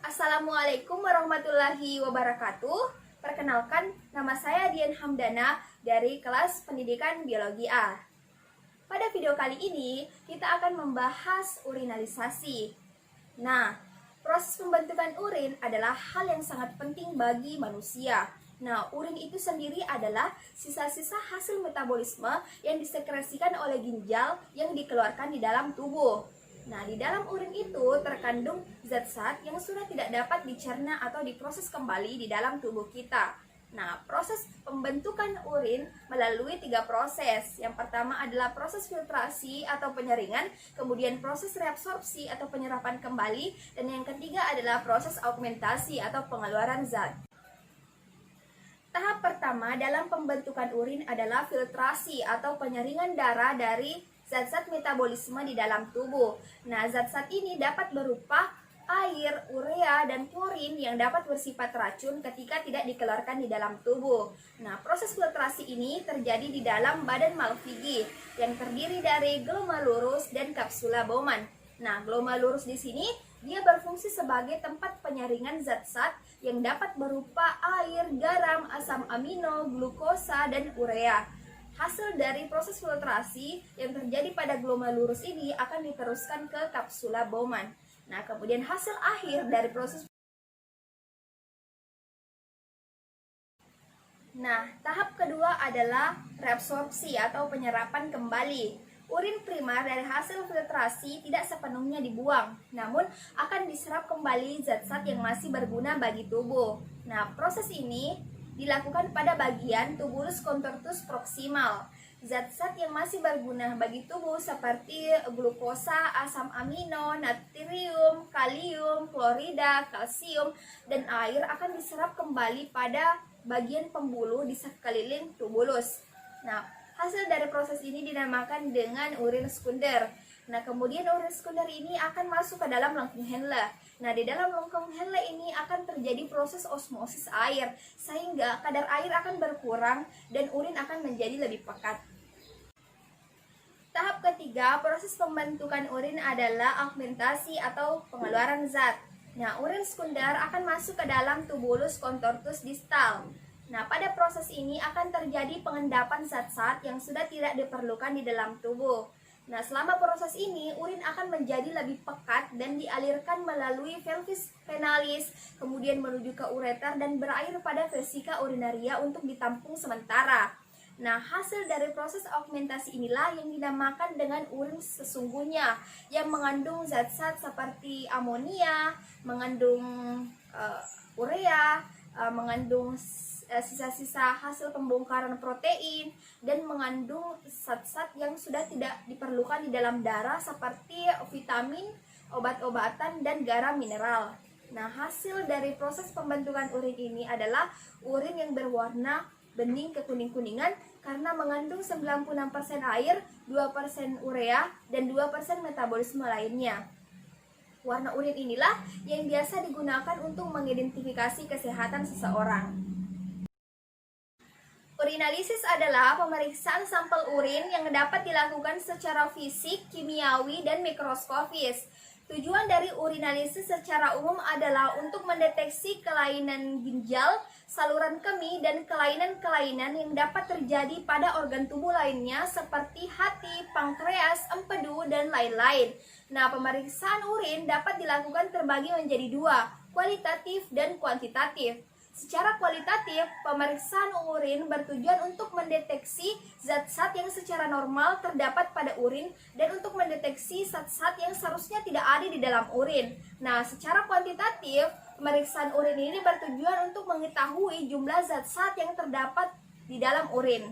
Assalamualaikum warahmatullahi wabarakatuh. Perkenalkan, nama saya Dian Hamdana dari kelas Pendidikan Biologi A. Pada video kali ini, kita akan membahas urinalisasi. Nah, proses pembentukan urin adalah hal yang sangat penting bagi manusia. Nah, urin itu sendiri adalah sisa-sisa hasil metabolisme yang disekresikan oleh ginjal yang dikeluarkan di dalam tubuh. Nah, di dalam urin itu terkandung zat-zat yang sudah tidak dapat dicerna atau diproses kembali di dalam tubuh kita. Nah, proses pembentukan urin melalui 3 proses. Yang pertama adalah proses filtrasi atau penyaringan, kemudian proses reabsorpsi atau penyerapan kembali, dan yang ketiga adalah proses augmentasi atau pengeluaran zat. Tahap pertama dalam pembentukan urin adalah filtrasi atau penyaringan darah dari zat-zat metabolisme di dalam tubuh. Nah, zat-zat ini dapat berupa air, urea, dan klorin yang dapat bersifat racun ketika tidak dikeluarkan di dalam tubuh. Nah, proses filtrasi ini terjadi di dalam badan Malpighi yang terdiri dari glomerulus dan kapsula Bowman. Nah, glomerulus di sini dia berfungsi sebagai tempat penyaringan zat-zat yang dapat berupa air, garam, asam amino, glukosa, dan urea. Hasil dari proses filtrasi yang terjadi pada glomerulus ini akan diteruskan ke kapsula Bowman. Nah, kemudian hasil akhir dari proses. Nah, tahap kedua adalah reabsorpsi atau penyerapan kembali. Urin primar dari hasil filtrasi tidak sepenuhnya dibuang, namun akan diserap kembali zat-zat yang masih berguna bagi tubuh. Nah, proses ini dilakukan pada bagian tubulus contortus proximal. Zat-zat yang masih berguna bagi tubuh seperti glukosa, asam amino, natrium, kalium, klorida, kalsium, dan air akan diserap kembali pada bagian pembuluh di sekeliling tubulus. Nah, hasil dari proses ini dinamakan dengan urin sekunder. Nah, kemudian urin sekunder ini akan masuk ke dalam lengkung Henle. Nah, di dalam lengkung Henle ini akan terjadi proses osmosis air, sehingga kadar air akan berkurang dan urin akan menjadi lebih pekat. Tahap ketiga, proses pembentukan urin adalah augmentasi atau pengeluaran zat. Nah, urin sekunder akan masuk ke dalam tubulus contortus distal. Nah, pada proses ini akan terjadi pengendapan zat-zat yang sudah tidak diperlukan di dalam tubuh. Nah, selama proses ini, urin akan menjadi lebih pekat dan dialirkan melalui pelvis venalis, kemudian menuju ke ureter dan berakhir pada vesika urinaria untuk ditampung sementara. Nah, hasil dari proses augmentasi inilah yang dinamakan dengan urin sesungguhnya, yang mengandung zat-zat seperti amonia, mengandung urea, mengandung sisa-sisa hasil pembongkaran protein, dan mengandung zat-zat yang sudah tidak diperlukan di dalam darah seperti vitamin, obat-obatan, dan garam mineral. Nah, hasil dari proses pembentukan urin ini adalah urin yang berwarna bening kekuning-kuningan karena mengandung 96% air, 2% urea, dan 2% metabolisme lainnya. Warna urin inilah yang biasa digunakan untuk mengidentifikasi kesehatan seseorang. Urinalisis adalah pemeriksaan sampel urin yang dapat dilakukan secara fisik, kimiawi, dan mikroskopis. Tujuan dari urinalisis secara umum adalah untuk mendeteksi kelainan ginjal, saluran kemih, dan kelainan-kelainan yang dapat terjadi pada organ tubuh lainnya seperti hati, pankreas, empedu, dan lain-lain. Nah, pemeriksaan urin dapat dilakukan terbagi menjadi 2, kualitatif dan kuantitatif. Secara kualitatif, pemeriksaan urin bertujuan untuk mendeteksi zat-zat yang secara normal terdapat pada urin dan untuk mendeteksi zat-zat yang seharusnya tidak ada di dalam urin. Nah, secara kuantitatif, pemeriksaan urin ini bertujuan untuk mengetahui jumlah zat-zat yang terdapat di dalam urin.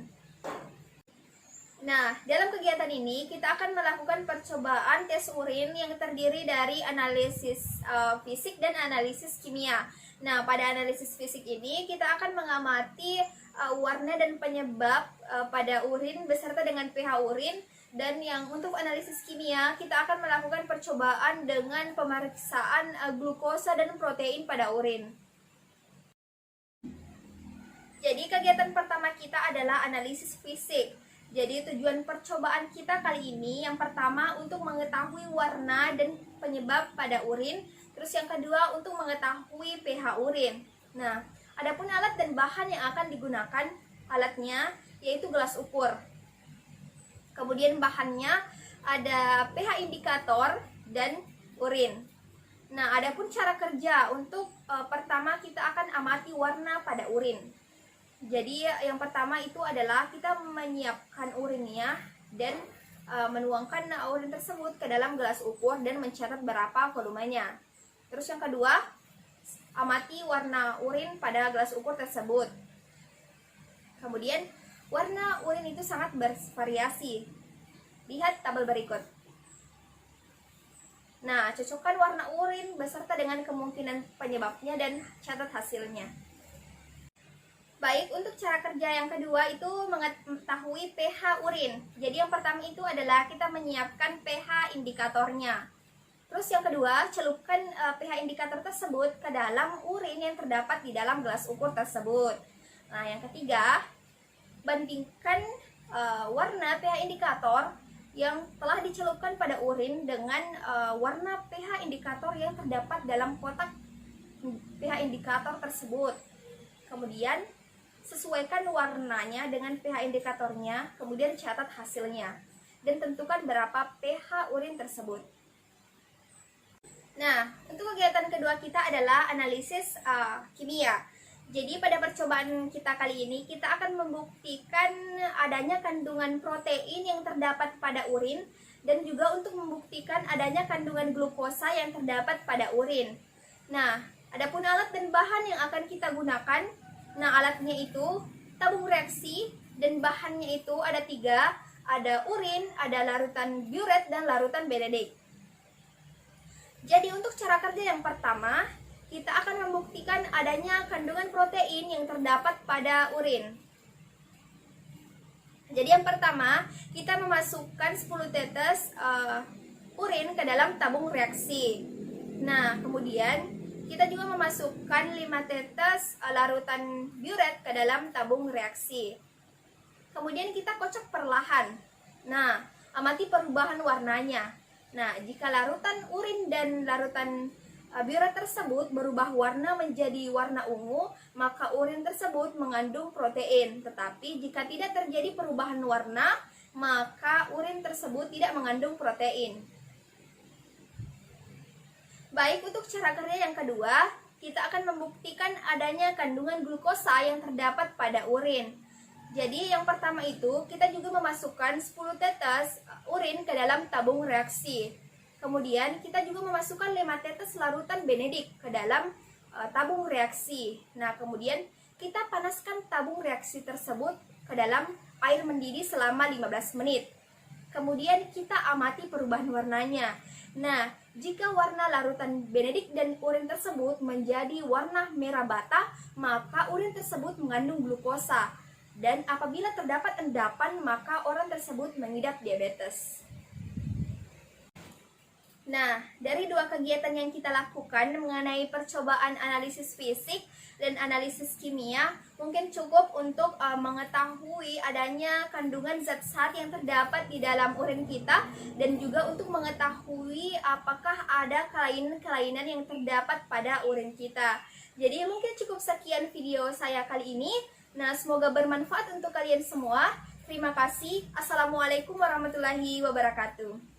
Nah, dalam kegiatan ini kita akan melakukan percobaan tes urin yang terdiri dari analisis fisik dan analisis kimia. Nah, pada analisis fisik ini kita akan mengamati warna dan penyebab pada urin beserta dengan pH urin, dan yang untuk analisis kimia kita akan melakukan percobaan dengan pemeriksaan glukosa dan protein pada urin. Jadi kegiatan pertama kita adalah analisis fisik. Jadi tujuan percobaan kita kali ini yang pertama untuk mengetahui warna dan penyebab pada urin, Terus yang kedua untuk mengetahui pH urin. Nah, adapun alat dan bahan yang akan digunakan, alatnya yaitu gelas ukur. Kemudian bahannya ada pH indikator dan urin. Nah, adapun cara kerja untuk pertama kita akan amati warna pada urin. Jadi yang pertama itu adalah kita menyiapkan urinnya dan menuangkan urin tersebut ke dalam gelas ukur dan mencatat berapa volumenya. Terus yang kedua, amati warna urin pada gelas ukur tersebut. Kemudian warna urin itu sangat bervariasi. Lihat tabel berikut. Nah, cocokkan warna urin beserta dengan kemungkinan penyebabnya dan catat hasilnya. Baik, untuk cara kerja yang kedua itu mengetahui pH urin. Jadi yang pertama itu adalah kita menyiapkan pH indikatornya. Terus yang kedua, celupkan pH indikator tersebut ke dalam urin yang terdapat di dalam gelas ukur tersebut. Nah, yang ketiga, bandingkan warna pH indikator yang telah dicelupkan pada urin dengan warna pH indikator yang terdapat dalam kotak pH indikator tersebut. Kemudian sesuaikan warnanya dengan pH indikatornya, kemudian catat hasilnya dan tentukan berapa pH urin tersebut. Nah, untuk kegiatan kedua kita adalah analisis kimia. Jadi pada percobaan kita kali ini kita akan membuktikan adanya kandungan protein yang terdapat pada urin dan juga untuk membuktikan adanya kandungan glukosa yang terdapat pada urin. Nah, adapun alat dan bahan yang akan kita gunakan, nah alatnya itu tabung reaksi dan bahannya itu ada 3, ada urin, ada larutan buret dan larutan benedik. Jadi untuk cara kerja yang pertama, kita akan membuktikan adanya kandungan protein yang terdapat pada urin. Jadi yang pertama, kita memasukkan 10 tetes urin ke dalam tabung reaksi. Nah, kemudian kita juga memasukkan 5 tetes larutan buret ke dalam tabung reaksi. Kemudian kita kocok perlahan. Nah, amati perubahan warnanya. Nah, jika larutan urin dan larutan buret tersebut berubah warna menjadi warna ungu, maka urin tersebut mengandung protein. Tetapi jika tidak terjadi perubahan warna, maka urin tersebut tidak mengandung protein. Baik, untuk cara kerja yang kedua, kita akan membuktikan adanya kandungan glukosa yang terdapat pada urin. Jadi yang pertama itu kita juga memasukkan 10 tetes urin ke dalam tabung reaksi. Kemudian kita juga memasukkan 5 tetes larutan benedik ke dalam tabung reaksi. Nah, kemudian kita panaskan tabung reaksi tersebut ke dalam air mendidih selama 15 menit. Kemudian kita amati perubahan warnanya. Nah, jika warna larutan benedik dan urin tersebut menjadi warna merah bata, maka urin tersebut mengandung glukosa. Dan apabila terdapat endapan, maka orang tersebut mengidap diabetes. Nah, dari 2 kegiatan yang kita lakukan mengenai percobaan analisis fisik dan analisis kimia, mungkin cukup untuk mengetahui adanya kandungan zat-zat yang terdapat di dalam urin kita, dan juga untuk mengetahui apakah ada kelainan-kelainan yang terdapat pada urin kita. Jadi mungkin cukup sekian video saya kali ini. Nah, semoga bermanfaat untuk kalian semua. Terima kasih. Assalamualaikum warahmatullahi wabarakatuh.